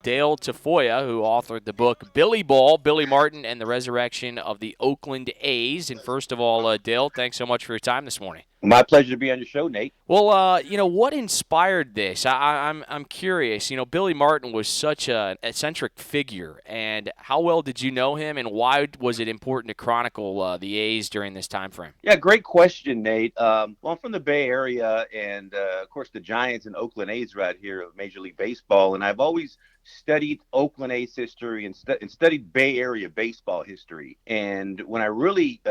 Dale Tafoya, who authored the book Billy Ball, Billy Martin, and the Resurrection of the Oakland A's. And first of all, Dale, thanks so much for your time this morning. My pleasure to be on your show, Nate. Well, what inspired this? I'm curious. Billy Martin was such an eccentric figure, and how well did you know him, and why was it important to chronicle the A's during this time frame? Yeah, great question, Nate. Well, I'm from the Bay Area, and of course, the Giants and Oakland A's right here of Major League Baseball. And I've always studied Oakland A's history and studied Bay Area baseball history. And when I really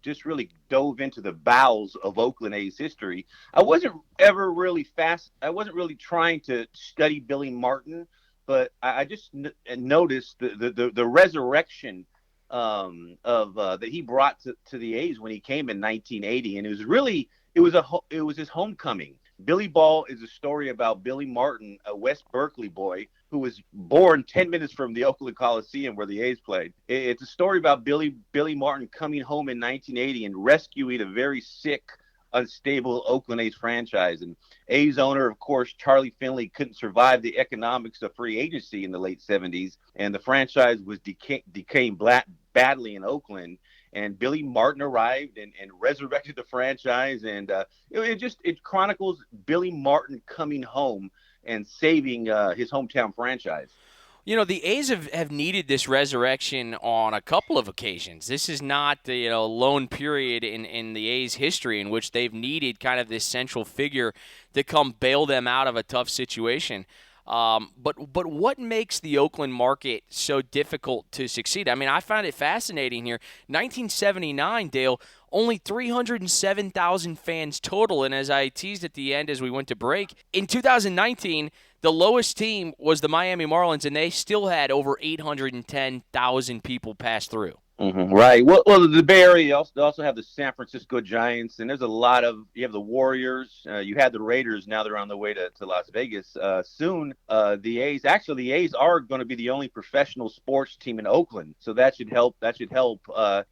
just really dove into the bowels of Oakland A's history, I wasn't ever really fast. I wasn't really trying to study Billy Martin, but I just noticed the resurrection of that he brought to the A's when he came in 1980, and it was his homecoming. Billy Ball is a story about Billy Martin, a West Berkeley boy who was born 10 minutes from the Oakland Coliseum where the A's played. It's a story about Billy Martin coming home in 1980 and rescuing a very sick, unstable Oakland A's franchise. And A's owner, of course, Charlie Finley, couldn't survive the economics of free agency in the late 70s, and the franchise was decaying badly in Oakland. And Billy Martin arrived and resurrected the franchise, and it chronicles Billy Martin coming home and saving his hometown franchise. The A's have needed this resurrection on a couple of occasions. This is not the lone period in the A's history in which they've needed kind of this central figure to come bail them out of a tough situation. But what makes the Oakland market so difficult to succeed? I mean, I found it fascinating here. 1979, Dale, only 307,000 fans total. And as I teased at the end as we went to break, in 2019, the lowest team was the Miami Marlins, and they still had over 810,000 people pass through. Right. Well, the Bay Area also have the San Francisco Giants, and there's a lot of you have the Warriors. You had the Raiders. Now they're on the way to Las Vegas. Soon, the A's. Actually, the A's are going to be the only professional sports team in Oakland, so that should help. That should help.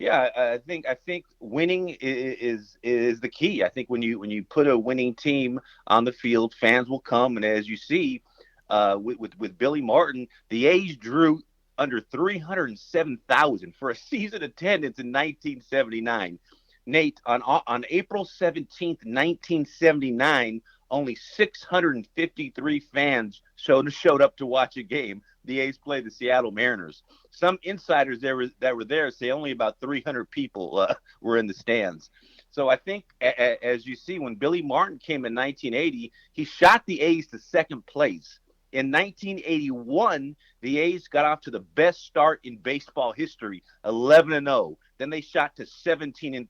Yeah, I think winning is the key. I think when you put a winning team on the field, fans will come, and as you see, with Billy Martin, the A's drew under 307,000 for a season attendance in 1979. Nate, on April 17th, 1979, only 653 fans showed up to watch a game. The A's played the Seattle Mariners. Some insiders that were there say only about 300 people were in the stands. So I think, as you see, when Billy Martin came in 1980, he shot the A's to second place. In 1981, the A's got off to the best start in baseball history, 11-0. Then they shot to 17-1,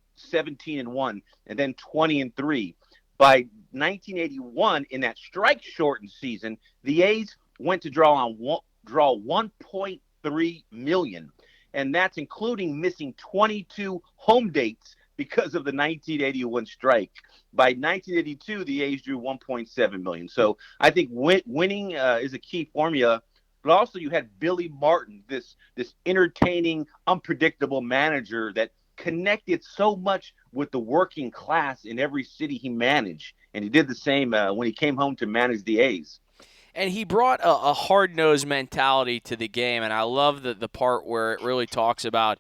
and then 20-3. By 1981, in that strike-shortened season, the A's went to draw 1.3 million, and that's including missing 22 home dates because of the 1981 strike. By 1982, the A's drew 1.7 million. So I think winning is a key formula. But also, you had Billy Martin, this entertaining, unpredictable manager that connected so much with the working class in every city he managed. And he did the same when he came home to manage the A's. And he brought a hard-nosed mentality to the game, and I love the part where it really talks about,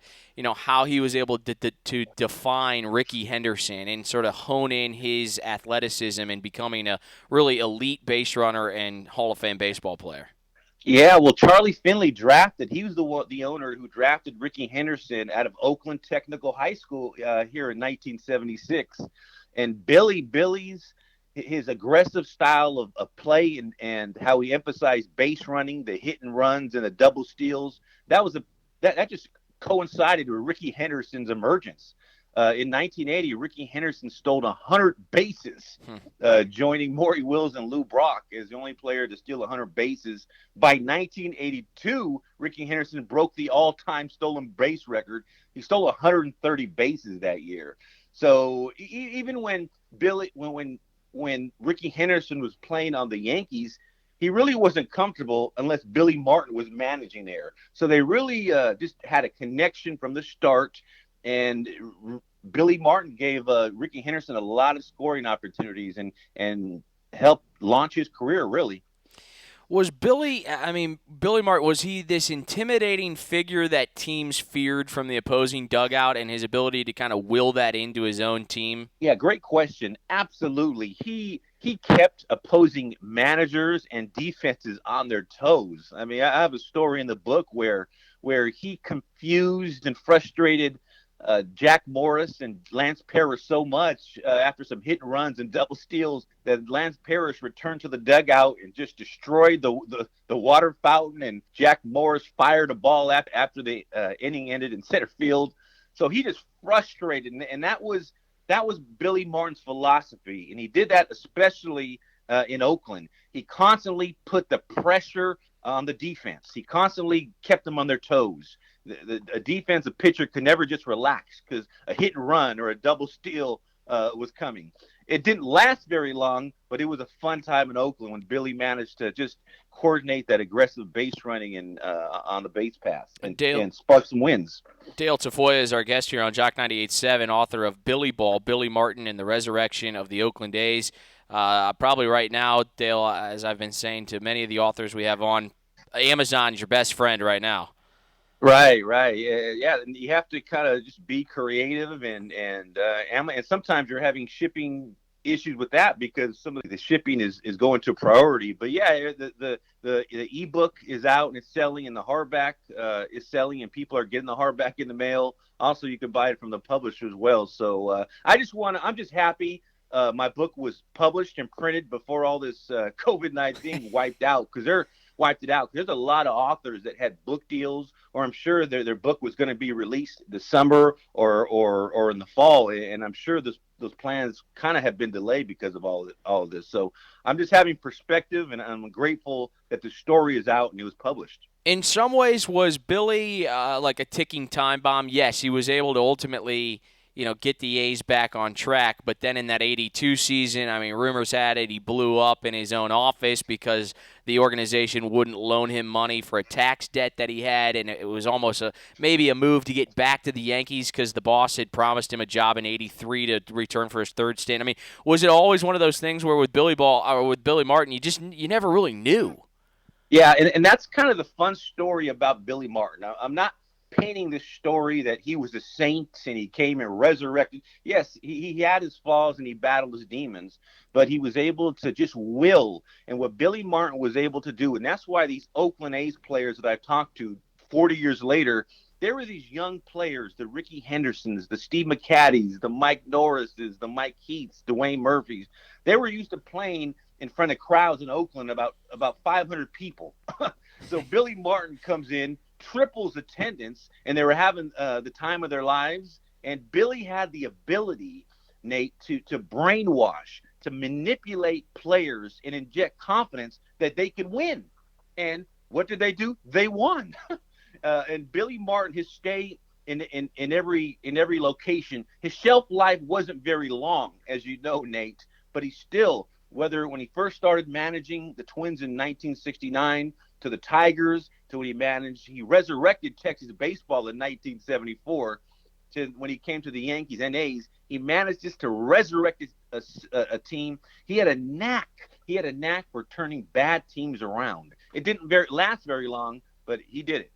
how he was able to define Rickey Henderson and sort of hone in his athleticism and becoming a really elite base runner and Hall of Fame baseball player. Yeah, well, Charlie Finley he was the owner who drafted Rickey Henderson out of Oakland Technical High School here in 1976. And Billy's his aggressive style of play and how he emphasized base running, the hit and runs and the double steals, that just coincided with Rickey Henderson's emergence. In 1980, Rickey Henderson stole 100 bases, joining Maury Wills and Lou Brock as the only player to steal 100 bases. By 1982, Rickey Henderson broke the all-time stolen base record. He stole 130 bases that year. So even when Rickey Henderson was playing on the Yankees, he really wasn't comfortable unless Billy Martin was managing there. So they really just had a connection from the start, and Billy Martin gave Rickey Henderson a lot of scoring opportunities and helped launch his career, really. Was Billy, I mean, Billy Martin, was he this intimidating figure that teams feared from the opposing dugout and his ability to kind of will that into his own team? Yeah, great question. Absolutely. He kept opposing managers and defenses on their toes. I mean, I have a story in the book where he confused and frustrated Jack Morris and Lance Parrish so much after some hit and runs and double steals that Lance Parrish returned to the dugout and just destroyed the water fountain. And Jack Morris fired a ball after the inning ended in center field. So he just frustrated, and that was Billy Martin's philosophy, and he did that especially in Oakland. He constantly put the pressure on the defense. He constantly kept them on their toes. A defensive pitcher could never just relax because a hit and run or a double steal was coming. It didn't last very long, but it was a fun time in Oakland when Billy managed to just coordinate that aggressive base running and on the base pass and spark some wins. Dale Tafoya is our guest here on Jock 98.7, author of Billy Ball, Billy Martin and the Resurrection of the Oakland A's. Probably right now, Dale, as I've been saying to many of the authors we have on, Amazon is your best friend right now. Right, right, yeah. And you have to kind of just be creative, and sometimes you're having shipping issues with that because some of the shipping is going to priority. But yeah, the ebook is out and it's selling, and the hardback is selling, and people are getting the hardback in the mail. Also, you can buy it from the publisher as well. So I'm just happy. My book was published and printed before all this COVID-19 wiped out because they're wiped it out. There's a lot of authors that had book deals, or I'm sure their book was going to be released this summer or in the fall, and I'm sure those plans kind of have been delayed because of all of this. So I'm just having perspective, and I'm grateful that the story is out and it was published. In some ways, was Billy like a ticking time bomb? Yes, he was able to ultimately, get the A's back on track. But then in that 82 season, I mean, rumors had it he blew up in his own office because the organization wouldn't loan him money for a tax debt that he had, and it was almost maybe a move to get back to the Yankees because the boss had promised him a job in 83 to return for his third stint. I mean, was it always one of those things where with Billy Ball or with Billy Martin, you never really knew? Yeah, and that's kind of the fun story about Billy Martin. I'm not painting this story that he was a saint and he came and resurrected. Yes, he had his flaws and he battled his demons, but he was able to just will. And what Billy Martin was able to do, and that's why these Oakland A's players that I've talked to 40 years later, there were these young players, the Rickey Hendersons, the Steve McCattys, the Mike Norrises, the Mike Heaths, Dwayne Murphys. They were used to playing in front of crowds in Oakland, about 500 people. So Billy Martin comes in, triples attendance, and they were having the time of their lives. And Billy had the ability, Nate, to brainwash, to manipulate players and inject confidence that they could win. And what did they do? They won. And Billy Martin, his stay in every location, his shelf life wasn't very long, as you know, Nate. But he still, whether when he first started managing the Twins in 1969 to the Tigers to when he resurrected Texas baseball in 1974 to when he came to the Yankees and A's, he managed just to resurrect a team. He had a knack for turning bad teams around. It didn't last very long, but he did it.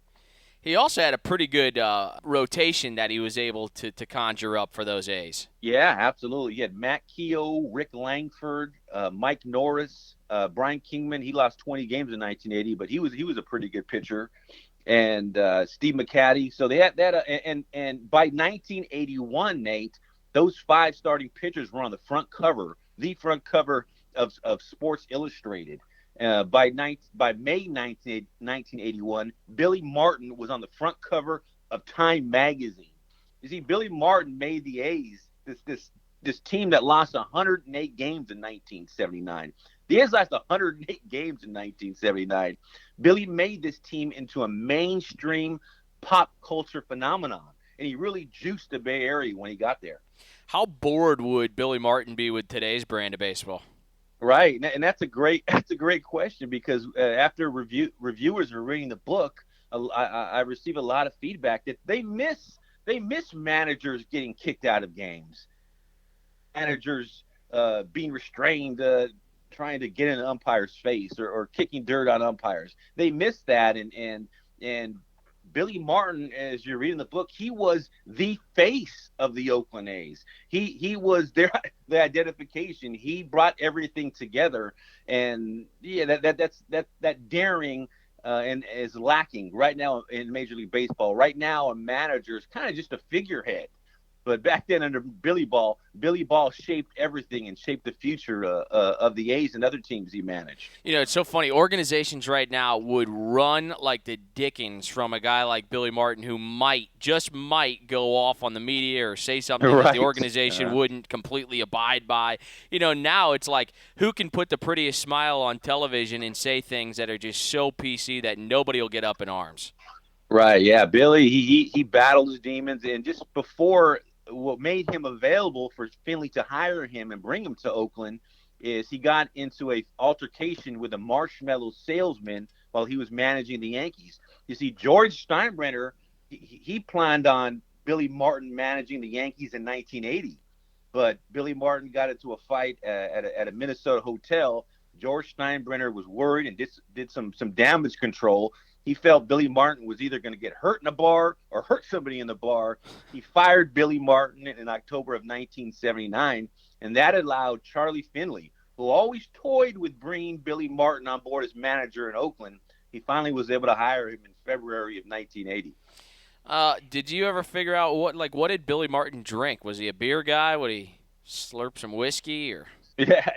He also had a pretty good rotation that he was able to conjure up for those A's. Yeah, absolutely. He had Matt Keogh, Rick Langford, Mike Norris, Brian Kingman. He lost 20 games in 1980, but he was a pretty good pitcher. And Steve McCatty. So they had that. And by 1981, Nate, those 5 starting pitchers were on the front cover of Sports Illustrated. By May 1981, Billy Martin was on the front cover of Time magazine. You see, Billy Martin made the A's this team that lost 108 games in 1979. The A's lost 108 games in 1979. Billy made this team into a mainstream pop culture phenomenon, and he really juiced the Bay Area when he got there. How bored would Billy Martin be with today's brand of baseball? Right, and that's a great question because after reviewers are reading the book, I receive a lot of feedback that they miss managers getting kicked out of games, managers being restrained. trying to get in an umpire's face or kicking dirt on umpires. They missed that, and Billy Martin, as you're reading the book, he was the face of the Oakland A's. He was their the identification. He brought everything together, and yeah, that daring and is lacking right now in Major League Baseball. Right now, a manager is kind of just a figurehead. But back then, under Billy Ball shaped everything and shaped the future of the A's and other teams he managed. You know, it's so funny. Organizations right now would run like the dickens from a guy like Billy Martin, who just might go off on the media or say something that the Right. organization wouldn't completely abide by. You know, now it's like, who can put the prettiest smile on television and say things that are just so PC that nobody will get up in arms? Right. Yeah. Billy, he battled his demons, and just before, what made him available for Finley to hire him and bring him to Oakland is he got into a altercation with a marshmallow salesman while he was managing the Yankees. You see, George Steinbrenner, he planned on Billy Martin managing the Yankees in 1980, but Billy Martin got into a fight at a Minnesota hotel. George Steinbrenner was worried and did some damage control. He felt Billy Martin was either going to get hurt in a bar or hurt somebody in the bar. He fired Billy Martin in October of 1979, and that allowed Charlie Finley, who always toyed with bringing Billy Martin on board as manager in Oakland. He finally was able to hire him in February of 1980. Did you ever figure out what did Billy Martin drink? Was he a beer guy? Would he slurp some whiskey or?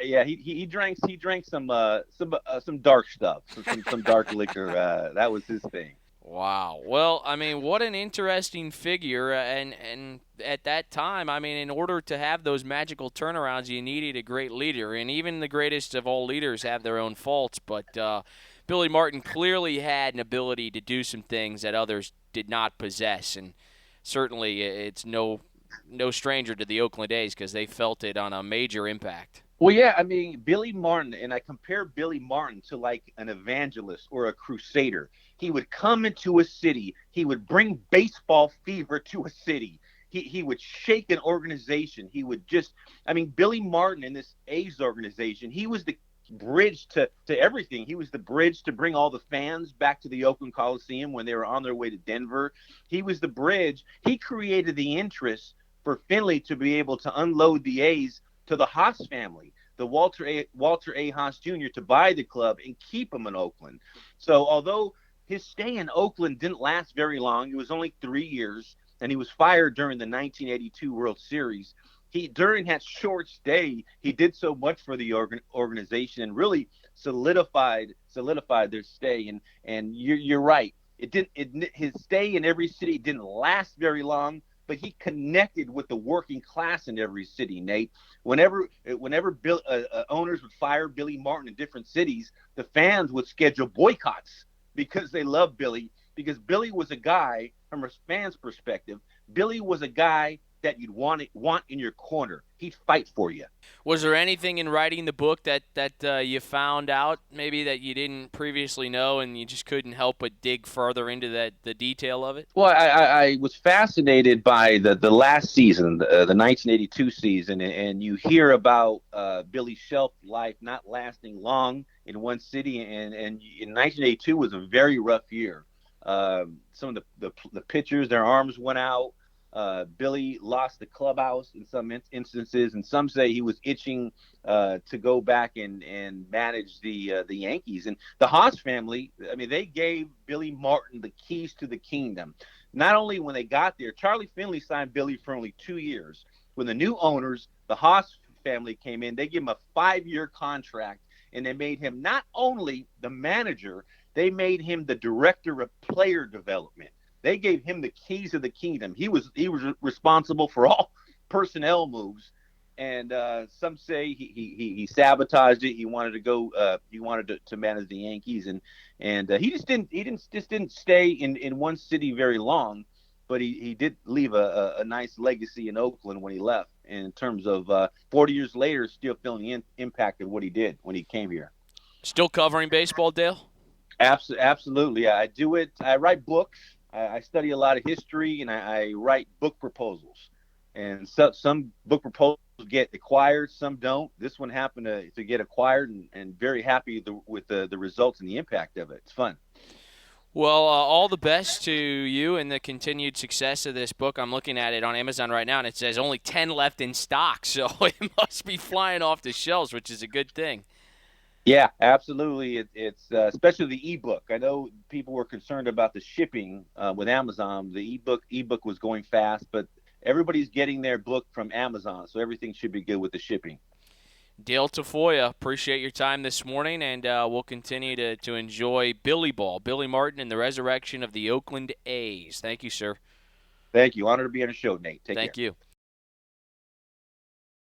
Yeah. He drank some dark stuff, some dark liquor. That was his thing. Wow. Well, I mean, what an interesting figure, and at that time, I mean, in order to have those magical turnarounds, you needed a great leader, and even the greatest of all leaders have their own faults. But Billy Martin clearly had an ability to do some things that others did not possess, and certainly it's no stranger to the Oakland A's because they felt it on a major impact. Well, yeah, I mean, Billy Martin, and I compare Billy Martin to like an evangelist or a crusader. He would come into a city, he would bring baseball fever to a city. He would shake an organization. He would just, I mean, Billy Martin in this A's organization, he was the bridge to everything. He was the bridge to bring all the fans back to the Oakland Coliseum when they were on their way to Denver. He was the bridge. He created the interest for Finley to be able to unload the A's to the Haas family, the Walter A. Haas Jr., to buy the club and keep him in Oakland. So although his stay in Oakland didn't last very long, it was only 3 years, and he was fired during the 1982 World Series. During that short stay, he did so much for the organization and really solidified their stay. And you're right. His stay in every city didn't last very long, but he connected with the working class in every city, Nate. Whenever owners would fire Billy Martin in different cities, the fans would schedule boycotts because they loved Billy, because Billy was a guy, from a fan's perspective, Billy was a guy that you'd want in your corner. He'd fight for you. Was there anything in writing the book that you found out maybe that you didn't previously know and you just couldn't help but dig further into the detail of it? Well, I was fascinated by the last season, the 1982 season, and you hear about Billy's shelf life not lasting long in one city, and in 1982 was a very rough year. Some of the pitchers, their arms went out. Billy lost the clubhouse in some instances, and some say he was itching to go back and manage the Yankees. And the Haas family, I mean, they gave Billy Martin the keys to the kingdom. Not only when they got there, Charlie Finley signed Billy for only 2 years. When the new owners, the Haas family, came in, they gave him a 5-year contract, and they made him not only the manager, they made him the director of player development. They gave him the keys of the kingdom. He was responsible for all personnel moves, and some say he sabotaged it. He wanted to go. He wanted to manage the Yankees, and he just didn't stay in one city very long. But he did leave a nice legacy in Oakland when he left. In terms of 40 years later, still feeling the impact of what he did when he came here. Still covering baseball, Dale? Absolutely. I do it. I write books. I study a lot of history, and I write book proposals. And some book proposals get acquired, some don't. This one happened to get acquired, and very happy with the results and the impact of it. It's fun. Well, all the best to you and the continued success of this book. I'm looking at it on Amazon right now, and it says only 10 left in stock, so it must be flying off the shelves, which is a good thing. Yeah, absolutely. It's especially the ebook. I know people were concerned about the shipping with Amazon. The ebook was going fast, but everybody's getting their book from Amazon, so everything should be good with the shipping. Dale Tafoya, appreciate your time this morning, and we'll continue to enjoy Billy Ball, Billy Martin, and the resurrection of the Oakland A's. Thank you, sir. Thank you. Honor to be on the show, Nate. Take care. Thank you.